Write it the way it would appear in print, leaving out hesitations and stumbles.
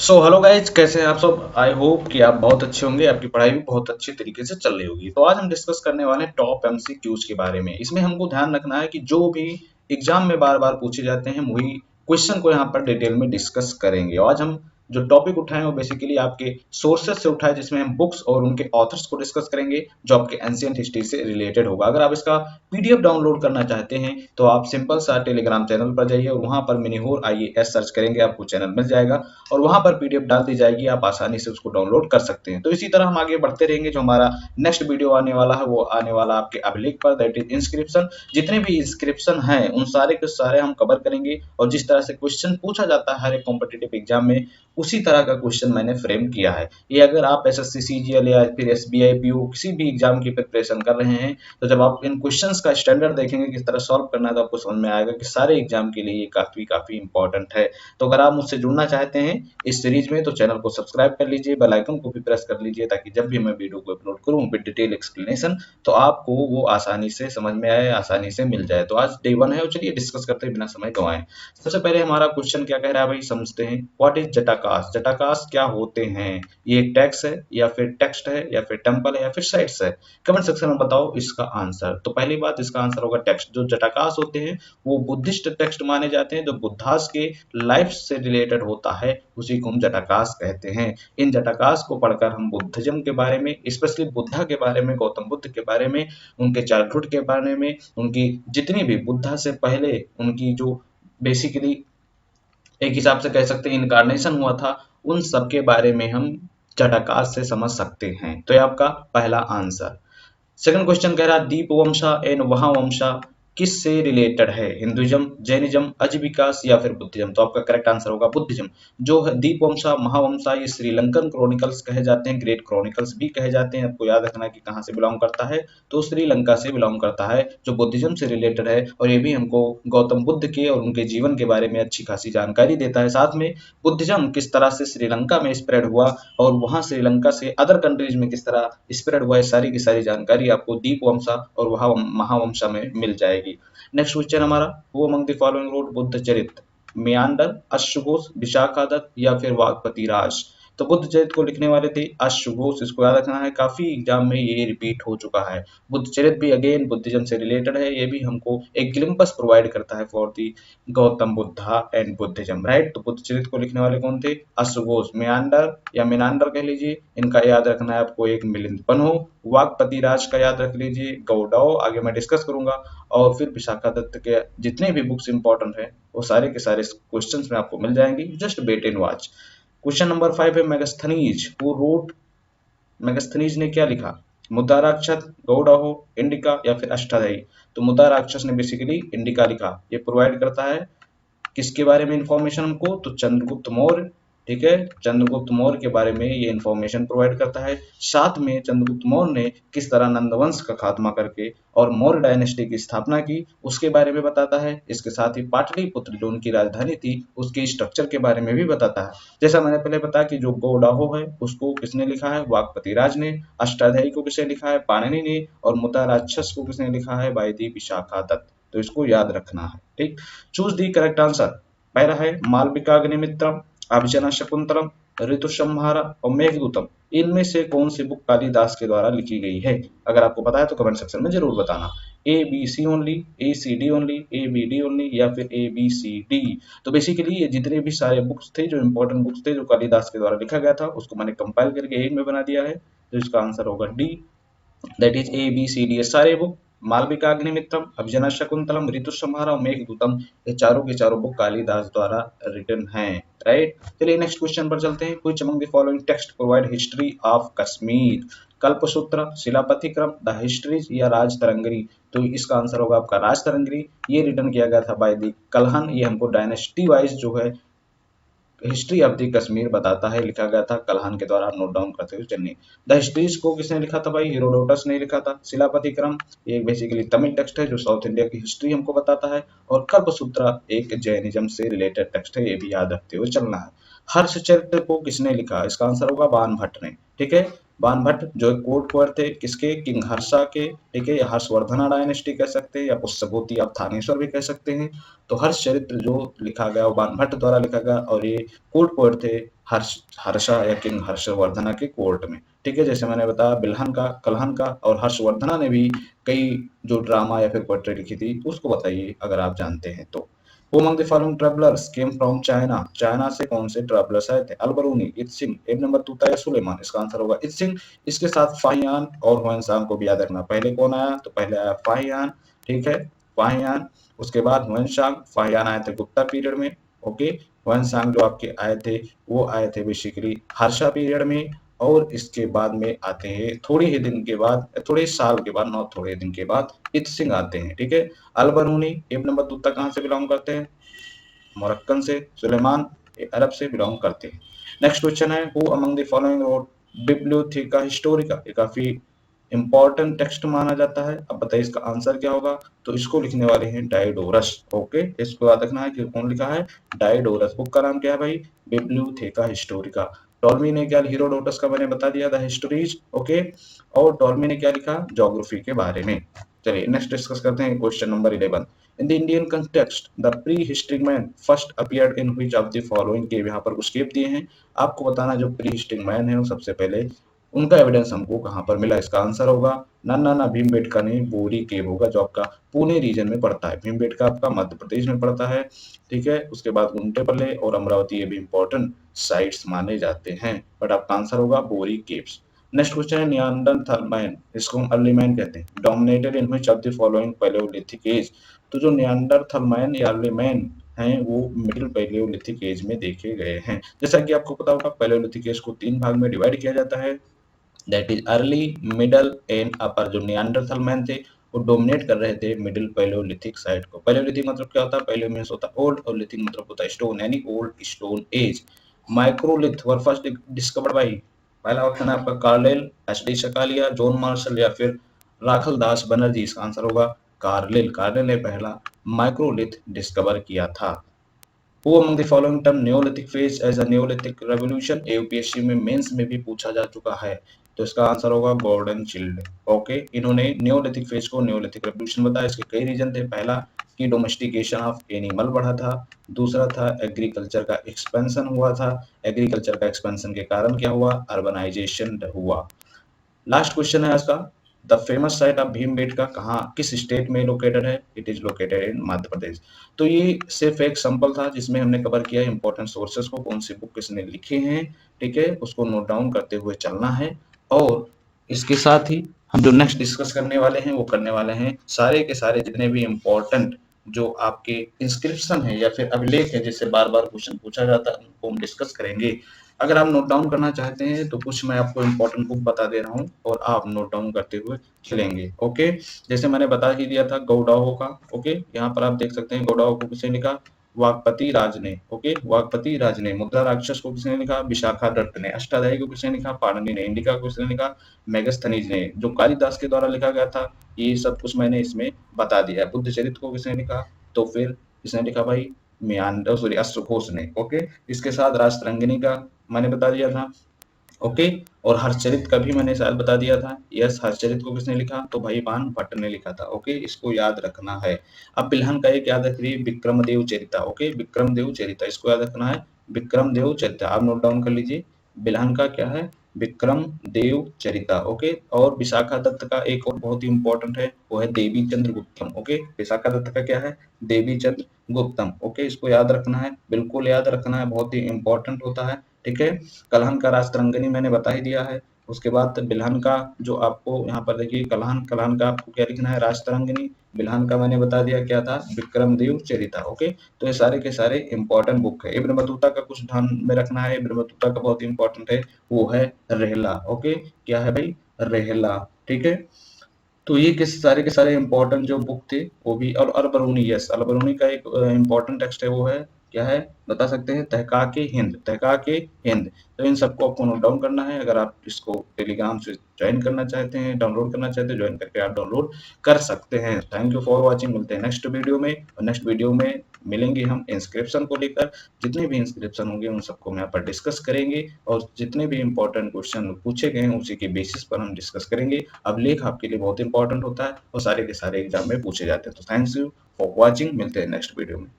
Hello guys, कैसे हैं आप सब। आई होप कि आप बहुत अच्छे होंगे, आपकी पढ़ाई भी बहुत अच्छे तरीके से चल रही होगी। तो आज हम डिस्कस करने वाले हैं टॉप एमसीक्यूज के बारे में। इसमें हमको ध्यान रखना है कि जो भी एग्जाम में बार बार पूछे जाते हैं वही क्वेश्चन को यहाँ पर डिटेल में डिस्कस करेंगे। और आज हम जो टॉपिक उठाए वो बेसिकली आपके सोर्सेज से उठाए, जिसमें हम बुक्स और उनके ऑथर्स को डिस्कस करेंगे जो आपके एंशियंट हिस्ट्री से रिलेटेड होगा। अगर आप इसका पीडीएफ डाउनलोड करना चाहते हैं तो आप सिंपल सा टेलीग्राम चैनल पर जाइए और वहां पर मिनीहोर आईएएस सर्च करेंगे, आपको चैनल मिल जाएगा और वहां पर पीडीएफ डाल दी जाएगी, आप आसानी से उसको डाउनलोड कर सकते हैं। तो इसी तरह हम आगे बढ़ते रहेंगे। जो हमारा नेक्स्ट वीडियो आने वाला है वो आने वाला आपके अभिलेख पर, दैट इज इंस्क्रिप्शन। जितने भी इंस्क्रिप्शन हैं उन सारे के सारे हम कवर करेंगे और जिस तरह से क्वेश्चन पूछा जाता है हर एक कॉम्पिटेटिव एग्जाम में उसी तरह का क्वेश्चन मैंने फ्रेम किया है। ये अगर आप एसएससी सीजीएल या फिर एसबीआई पीओ किसी भी एग्जाम की प्रिपरेशन कर रहे हैं तो जब आप इन क्वेश्चंस का स्टैंडर्ड देखेंगे किस तरह सॉल्व करना है तो आपको समझ में आएगा कि सारे एग्जाम के लिए ये काफी काफी इंपॉर्टेंट है। तो अगर आप मुझसे जुड़ना चाहते हैं इस सीरीज में तो चैनल को सब्सक्राइब कर लीजिए, बेल आइकन को भी प्रेस कर लीजिए ताकि जब भी मैं वीडियो को अपलोड करूं विद डिटेल एक्सप्लेनेशन तो आपको वो आसानी से समझ में आए, आसानी से मिल जाए। तो आज डे 1 है और चलिए डिस्कस करते हैं बिना समय गंवाए। सबसे पहले हमारा क्वेश्चन क्या कह रहा है भाई, समझते हैं। What is जटाकाश? जटाकाश क्या होते हैं? ये एक टैक्स है या फिर टेक्स्ट है या फिर टेम्पल है या फिर साइट्स है? कमेंट सेक्शन में बताओ इसका आंसर। तो पहली बात, इसका आंसर होगा टेक्स्ट। जो जटाकाश होते हैं वो बुद्धिस्ट टेक्स्ट माने जाते हैं, जो बुद्धास के लाइफ से रिलेटेड होता है उसी को हम जटाकाश कहते हैं। इन जटाकाश को पढ़कर हम बुद्धिज्म के बारे में, स्पेशली बुद्धा के बारे में, गौतम बुद्ध के बारे में, उनके चाइल्डहुड के बारे में, उनकी जितनी भी बुद्धा से पहले उनकी जो बेसिकली एक हिसाब से कह सकते हैं इनकारनेशन हुआ था, उन सब के बारे में हम जटाकाश से समझ सकते हैं। तो ये आपका पहला आंसर। सेकंड क्वेश्चन कह रहा है दीप वंशा एंड महावंशा किससे रिलेटेड है? हिंदुइज्म, जैनिज्म, अजीविकास या फिर बुद्धिज्म? तो आपका करेक्ट आंसर होगा बुद्धिज्म। जो है दीप वंशा, महावंशा, ये श्रीलंकन क्रॉनिकल्स कहे जाते हैं, ग्रेट क्रॉनिकल्स भी कहे जाते हैं। आपको याद रखना है कि कहाँ से बिलोंग करता है, तो श्रीलंका से बिलोंग करता है, जो बुद्धिज्म से रिलेटेड है। और ये भी हमको गौतम बुद्ध के और उनके जीवन के बारे में अच्छी खासी जानकारी देता है। साथ में बुद्धिज्म किस तरह से श्रीलंका में स्प्रेड हुआ और वहां श्रीलंका से अदर कंट्रीज में किस तरह स्प्रेड हुआ है, सारी की सारी जानकारी आपको दीप वंशा और वह महावंशा में मिल जाएगी। नेक्स्ट क्वेश्चन हमारा, who among the following wrote Buddhacharita? Menander, अश्वघोष, विशाखादत्त या फिर वागपति राज? तो बुद्ध चरित को लिखने वाले थे अश्वघोष। इसको याद रखना है, काफी एग्जाम में ये रिपीट हो चुका है। बुद्ध चरित भी अगेन बुद्धिज्म से रिलेटेड है, ये भी हमको एक ग्लिम्पस प्रोवाइड करता है for the Gautam Buddha and Buddhism, right. तो बुद्ध चरित को लिखने वाले कौन थे? अश्वघोष। मेयांडर या मेनांडर कह लीजिए, इनका याद रखना है आपको एक मिलिंद पन्हो। वागपति राज का याद रख लीजिए गौडाओ, आगे मैं डिस्कस करूंगा। और फिर विशाखादत्त के जितने भी बुक्स इंपॉर्टेंट हैं वो सारे के सारे क्वेश्चंस में आपको मिल जाएंगी, just wait and watch. Question number 5 है मेगास्थनीज हु रोट। मेगास्थनीज ने क्या लिखा? मुद्दा राक्षस, गौडाहो, इंडिका या फिर अष्टाध्यायी? तो मुद्दा राक्षस ने बेसिकली इंडिका लिखा। ये प्रोवाइड करता है किसके बारे में इंफॉर्मेशन हमको? तो चंद्रगुप्त मौर्य, ठीक है, चंद्रगुप्त मौर्य के बारे में ये इंफॉर्मेशन प्रोवाइड करता है। साथ में चंद्रगुप्त मौर्य ने किस तरह नंदवंश का खात्मा करके और मौर्य डायनेस्टी की स्थापना की उसके बारे में बताता है। इसके साथ ही पाटलिपुत्र जो उनकी राजधानी थी उसके स्ट्रक्चर के बारे में भी बताता है। जैसा मैंने पहले बताया कि जो गौडाहो है उसको किसने लिखा है? वागपति राज ने। अष्टाध्यायी को किसने लिखा है? पाणिनि ने। और मुद्दा राक्षस को किसने लिखा है? By the Vishakhadatta. तो इसको याद रखना है, ठीक। Choose the correct answer. पहला है मालविकाग्निमित्रम, अभिजना शकुंतलम, ऋतुसंहारा और मेघदूतम। इनमें से कौन सी बुक कालिदास के द्वारा लिखी गई है? अगर आपको पता है तो कमेंट सेक्शन में जरूर बताना। A B C only, A C D only, A B D only या फिर ए बी सी डी? तो बेसिकली ये जितने भी सारे बुक्स थे, जो इंपॉर्टेंट बुक्स थे जो कालिदास के द्वारा लिखा गया था, उसको मैंने कंपाइल करके एक में बना दिया है। तो इसका आंसर होगा D, that is A B C D. ये सारे बुक मालविकाग्निमित्रम, अभिजना शकुंतलम, ऋतुसंहार और मेघदूतम, ये चारों के चारों बुक कालिदास द्वारा रिटन हैं, राइट। चलिए नेक्स्ट क्वेश्चन पर चलते हैं। Which among the following text provide history of Kashmir? Kalpasutra, Silappatikaram, the histories या राजतरंगिणी? तो इसका आंसर होगा आपका राजतरंगिणी। ये रिटन किया गया था बाय द कल्हन। ये हमको डायनेस्टी वाइज जो है हिस्ट्री ऑफ द कश्मीर बताता है, लिखा गया था कल्हान के द्वारा। नोट डाउन करते हुए चलिए। द हिस्ट्रीज को किसने लिखा था भाई? हेरोडोटस ने लिखा था। शिलापति क्रम एक बेसिकली तमिल टेक्स्ट है जो साउथ इंडिया की हिस्ट्री हमको बताता है। और कल्पसूत्र एक जैनिज्म से रिलेटेड टेक्स्ट है, ये भी याद रखते हुए चलना है। हर्षचरित्र को किसने लिखा? इसका आंसर होगा बाण भट्ट ने, ठीक है। बाणभट्ट जो कोर्ट कुंवर थे किसके, किंग हर्षा के, ठीक है, या हर्षवर्धना डायनेस्टी कह सकते हैं, या पुष्यभूति आप थानेश्वर भी कह सकते हैं। तो हर्ष चरित्र जो लिखा गया वो बाणभट्ट द्वारा लिखा गया, और ये कोर्ट कुंवर थे हर्षा या किंग हर्षवर्धना के कोर्ट में, ठीक है। जैसे मैंने बताया बिल्हन का, कलहन का, और हर्षवर्धना ने भी कई जो ड्रामा या फिर पोएट्री लिखी थी उसको बताइए अगर आप जानते हैं तो। Who among the following travelers came from China? China से कौन से ट्रेवलर्स आए थे? अलबरूनी, इत्सिंग, इब्न बतूता या सुलेमान? इसका आंसर होगा इत्सिंग। इसके साथ फाहियान और हुएनसांग को भी याद रखना। पहले कौन आया? तो पहले आया फाहियान, ठीक है, फाहियान। उसके बाद हुएनसांग। फाहियान आए थे गुप्ता पीरियड में, ओके। हुएनसांग जो आपके आए थे वो आए थे बेसिकली हर्षा पीरियड में, और इसके बाद में आते हैं थोड़े ही दिन के बाद, थोड़े साल के बाद, नौ थोड़े दिन के बाद इत्सिंग आते हैं, ठीक है। अलबरूनी इब्न बतूता कहाँ से बिलोंग करते हैं? मोरक्कन से। सुलेमान अरब से बिलोंग करते हैं। नेक्स्ट क्वेश्चन है, who among the following wrote bibliotheca historica? ये काफी इंपॉर्टेंट टेक्स्ट माना जाता है। अब बताइए इसका आंसर क्या होगा? तो इसको लिखने वाले हैं डायोडोरस, ओके। इसको याद रखना है कि कौन लिखा है, डायोडोरस। बुक का नाम क्या है भाई? बिब्लियोथेका हिस्टोरिका। टॉलमी ने क्या, हीरोडोटस का मैंने बता दिया था हिस्टोरीज, ओके। और टॉलमी ने क्या लिखा? ज्योग्राफी के बारे में। चलिए नेक्स्ट डिस्कस करते हैं question number 11। In the Indian context, the prehistoric man first appeared in which of the following cave? यहाँ पर कुछ केव दिए हैं, आपको बताना जो प्रीहिस्टोरिक मैन है वो सबसे पहले उनका एविडेंस हमको कहाँ पर मिला। इसका आंसर होगा नन्ना ना भीमबेटका नहीं, बोरी केव होगा जो आपका पुणे रीजन में पड़ता है। भीमबेटका आपका मध्य प्रदेश में पड़ता है, ठीक है। उसके बाद गुंटेपल्ले और अमरावती ये भी इंपॉर्टेंट साइट्स माने जाते हैं, बट आपका आंसर होगा बोरी केव्स। नेक्स्ट क्वेश्चन है नियांडरथल मैन, इसको हम अर्ली मैन कहते हैं, dominated in which of the following Palaeolithic age? तो जो नियांडरथल मैन या अर्ली मैन हैं वो मिडिल पैलियोलिथिक एज में देखे गए हैं। जैसा कि आपको पता होगा पैलियोलिथिक एज को 3 भाग में डिवाइड किया जाता है, that is early, middle and upper. जो नियांडरथल मैन थे वो डोमिनेट कर रहे थे मिडिल पैलियोलिथिक साइड को। पैलियोलिथिक मतलब क्या होता है? पैलियो मींस होता है ओल्ड, और लिथिक मतलब होता है स्टोन, यानी old stone age. Microlith were first discovered by, पहला ऑप्शन है आपका कार्लेल, एच.डी. शकालिया, जॉन मार्शल या फिर राखल दास बनर्जी। इसका आंसर होगा कार्लेल। कार्लेल ने पहला माइक्रोलिथ डिस्कवर किया था। Who among the following term Neolithic phase as a Neolithic revolution? UPSC में मेंस में भी पूछा जा चुका है, तो इसका आंसर होगा गॉर्डन चिल्ड, ओके। इन्होंने नियोलिथिक फेज को नियोलिथिक रेवोल्यूशन बताया। इसके कई रीजन थे। पहला कि डोमेस्टिकेशन ऑफ एनिमल बढ़ा था, दूसरा था एग्रीकल्चर का एक्सपेंशन हुआ था, एग्रीकल्चर का एक्सपेंशन के कारण क्या हुआ? अर्बनाइजेशन हुआ। लास्ट क्वेश्चन है इसका, the famous site of Bhimbetka कहाँ, किस स्टेट में लोकेटेड है? It is located in Madhya Pradesh. तो ये सिर्फ एक सैंपल था जिसमें हमने कवर किया इंपॉर्टेंट सोर्सेस को, कौन सी बुक किसने लिखे हैं, ठीक है, उसको नोट डाउन करते हुए चलना है। और इसके साथ ही हम जो नेक्स्ट डिस्कस करने वाले हैं वो करने वाले हैं सारे के सारे जितने भी इम्पोर्टेंट जो आपके इंस्क्रिप्शन है या फिर अभिलेख है जिससे बार बार क्वेश्चन पूछा जाता है उनको हम डिस्कस करेंगे। अगर आप नोट डाउन करना चाहते हैं तो कुछ मैं आपको इम्पोर्टेंट बुक बता दे रहा हूँ और आप नोट डाउन करते हुए चलेंगे, ओके। जैसे मैंने बता ही दिया था गौडाहो का, ओके। यहाँ पर आप देख सकते हैं गौडाहो को किसने लिखा? वाकपति राज ने, ओके, वाकपति राज ने। मुद्रा राक्षस को किसने लिखा? विशाखा दत्त ने। अष्टाध्यायी को किसने लिखा? पाणिनि ने। इंडिका को किसने लिखा? मेगस्थनीज ने। जो कालिदास के द्वारा लिखा गया था ये सब कुछ मैंने इसमें बता दिया है। बुद्ध चरित्र को किसने लिखा? तो फिर किसने लिखा भाई? म्यांडर, सॉरी, अश्वघोष ने, ओके। इसके साथ राजतरंगिणी का मैंने बता दिया था, ओके। और हर्षचरित का भी मैंने शायद बता दिया था, यस। हर्षचरित को किसने लिखा? तो भाई बाणभट्ट ने लिखा था, ओके। इसको याद रखना है। अब बिल्हन का एक याद रखिए, विक्रमदेव चरिता, ओके, विक्रमदेव चरिता, इसको याद रखना है। विक्रमदेव चरिता आप नोट डाउन कर लीजिए। बिल्हन का क्या है? विक्रमदेव चरिता, ओके। और विशाखा दत्त का एक और बहुत ही इंपॉर्टेंट है, वो है देवी चंद्र गुप्तम, ओके। विशाखा दत्त का क्या है? देवी चंद्र गुप्तम, ओके। इसको याद रखना है, बिल्कुल याद रखना है, बहुत ही इंपॉर्टेंट होता है, ठीक है। कलहन का राजतरंगिणी मैंने बता ही दिया है। उसके बाद बिल्हन का जो आपको यहाँ पर देखिए, कलहन, कलहन का आपको क्या लिखना है? राजतरंगिणी। बिल्हन का मैंने बता दिया क्या था? विक्रमदेव चरिता, ओके। तो ये सारे के सारे इंपॉर्टेंट बुक है। इब्न बतूता का कुछ ध्यान में रखना है, इब्न बतूता का बहुत इंपॉर्टेंट है, वो है रेहला, ओके। क्या है भाई? रेहला, ठीक है। तो ये किस सारे के सारे इंपॉर्टेंट जो बुक थे वो भी। और अलबरूनी, यस, अलबरूनी का एक इंपॉर्टेंट टेक्स्ट है, वो है क्या है? बता सकते हैं, तहकाके हिंद, तहकाके हिंद। तो इन सबको आपको नोट डाउन करना है। अगर आप इसको टेलीग्राम से ज्वाइन करना चाहते हैं, डाउनलोड करना चाहते हैं, ज्वाइन करके आप डाउनलोड कर सकते हैं। Thank you for watching. मिलते हैं नेक्स्ट वीडियो में, और नेक्स्ट वीडियो में मिलेंगे हम इंस्क्रिप्शन को लेकर। जितने भी इंस्क्रिप्शन होंगे उन सबको हम यहाँ पर डिस्कस करेंगे और जितने भी इंपॉर्टेंट क्वेश्चन पूछे गए हैं उसी के बेसिस पर हम डिस्कस करेंगे। अब लेख आपके लिए बहुत इंपॉर्टेंट होता है और सारे के सारे एग्जाम में पूछे जाते हैं। तो थैंक्स यू फॉर वॉचिंग, मिलते हैं नेक्स्ट वीडियो में।